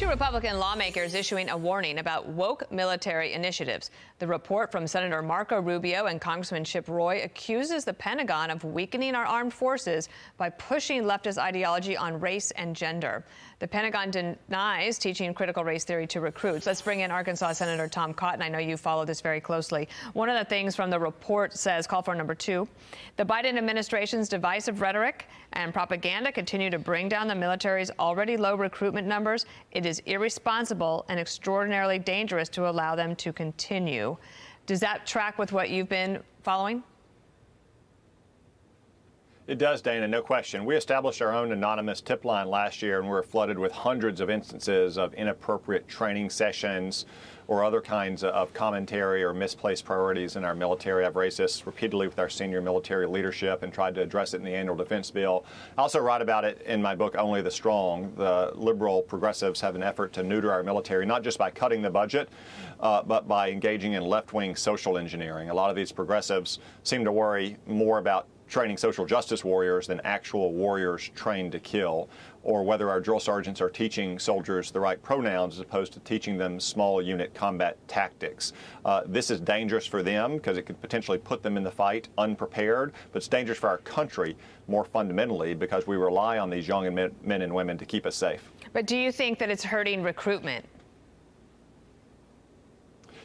Two Republican lawmakers issuing a warning about woke military initiatives. The report from Senator Marco Rubio and Congressman Chip Roy accuses the Pentagon of weakening our armed forces by pushing leftist ideology on race and gender. The Pentagon denies teaching critical race theory to recruits. Let's bring in Arkansas Senator Tom Cotton. I know you follow this very closely. One of the things from the report says, call for number 2, the Biden administration's divisive rhetoric and propaganda continue to bring down the military's already low recruitment numbers. It is irresponsible and extraordinarily dangerous to allow them to continue. Does that track with what you've been following? It does, Dana, no question. We established our own anonymous tip line last year, and we were flooded with hundreds of instances of inappropriate training sessions or other kinds of commentary or misplaced priorities in our military. I've raised this repeatedly with our senior military leadership and tried to address it in the annual defense bill. I also write about it in my book, Only the Strong. The liberal progressives have an effort to neuter our military, not just by cutting the budget, but by engaging in left-wing social engineering. A lot of these progressives seem to worry more about training social justice warriors than actual warriors trained to kill, or whether our drill sergeants are teaching soldiers the right pronouns as opposed to teaching them small unit combat tactiks. This is dangerous for them because it could potentially put them in the fight unprepared, but it's dangerous for our country more fundamentally because we rely on these young men and women to keep us safe. But do you think that it's hurting recruitment?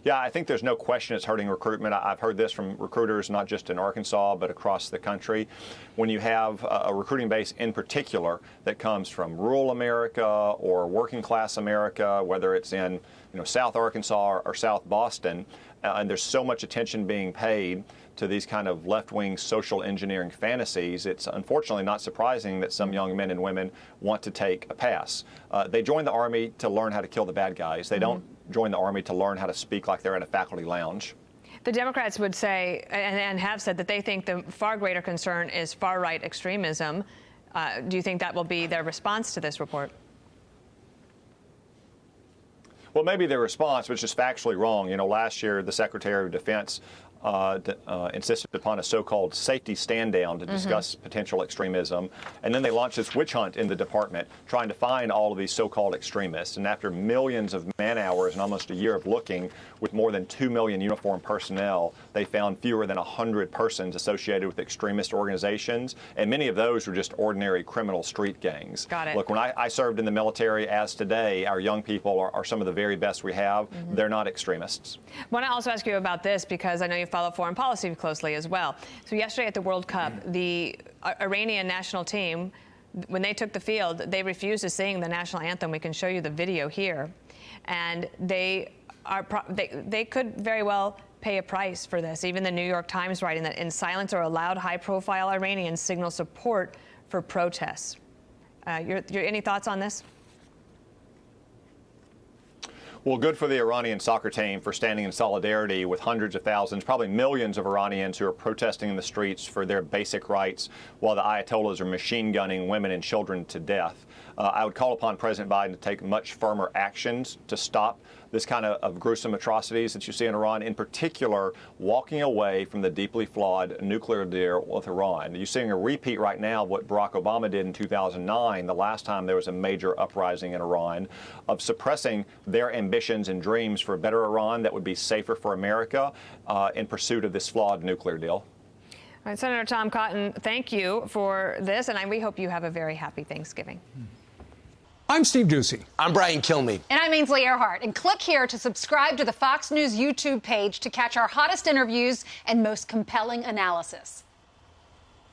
Yeah, I think there's no question it's hurting recruitment. I've heard this from recruiters, not just in Arkansas, but across the country. When you have a recruiting base in particular that comes from rural America or working class America, whether it's in South Arkansas or South Boston, and there's so much attention being paid to these kind of left-wing social engineering fantasies, it's unfortunately not surprising that some young men and women want to take a pass. They join the Army to learn how to kill the bad guys. They don't join the Army to learn how to speak like they're at a faculty lounge. The Democrats would say, and have said, that they think the far greater concern is far-right extremism. Do you think that will be their response to this report? Well, maybe their response was just factually wrong. Last year, the Secretary of Defense insisted upon a so-called safety stand-down to discuss potential extremism. And then they launched this witch hunt in the department, trying to find all of these so-called extremists. And after millions of man-hours and almost a year of looking, with more than 2 million uniformed personnel, they found fewer than 100 persons associated with extremist organizations. And many of those were just ordinary criminal street gangs. Got it. Look, when I served in the military, as today, our young people are some of the very best we have. They're not extremists. I want to also ask you about this because I know you follow foreign policy closely as well. So yesterday at the World Cup, the Iranian national team, when they took the field, they refused to sing the national anthem. We can show you the video here. And they could very well pay a price for this. Even the New York Times writing that in silence or allowed high-profile Iranians signal support for protests. Any thoughts on this? Well, good for the Iranian soccer team for standing in solidarity with hundreds of thousands, probably millions of Iranians who are protesting in the streets for their basic rights while the Ayatollahs are machine gunning women and children to death. I would call upon President Biden to take much firmer actions to stop this kind of gruesome atrocities that you see in Iran, in particular, walking away from the deeply flawed nuclear deal with Iran. You're seeing a repeat right now of what Barack Obama did in 2009, the last time there was a major uprising in Iran, of suppressing their ambitions and dreams for a better Iran that would be safer for America in pursuit of this flawed nuclear deal. All right, Senator Tom Cotton, thank you for this, and we hope you have a very happy Thanksgiving. I'm Steve Doocy. I'm Brian Kilmeade. And I'm Ainsley Earhart. And click here to subscribe to the Fox News YouTube page to catch our hottest interviews and most compelling analysis.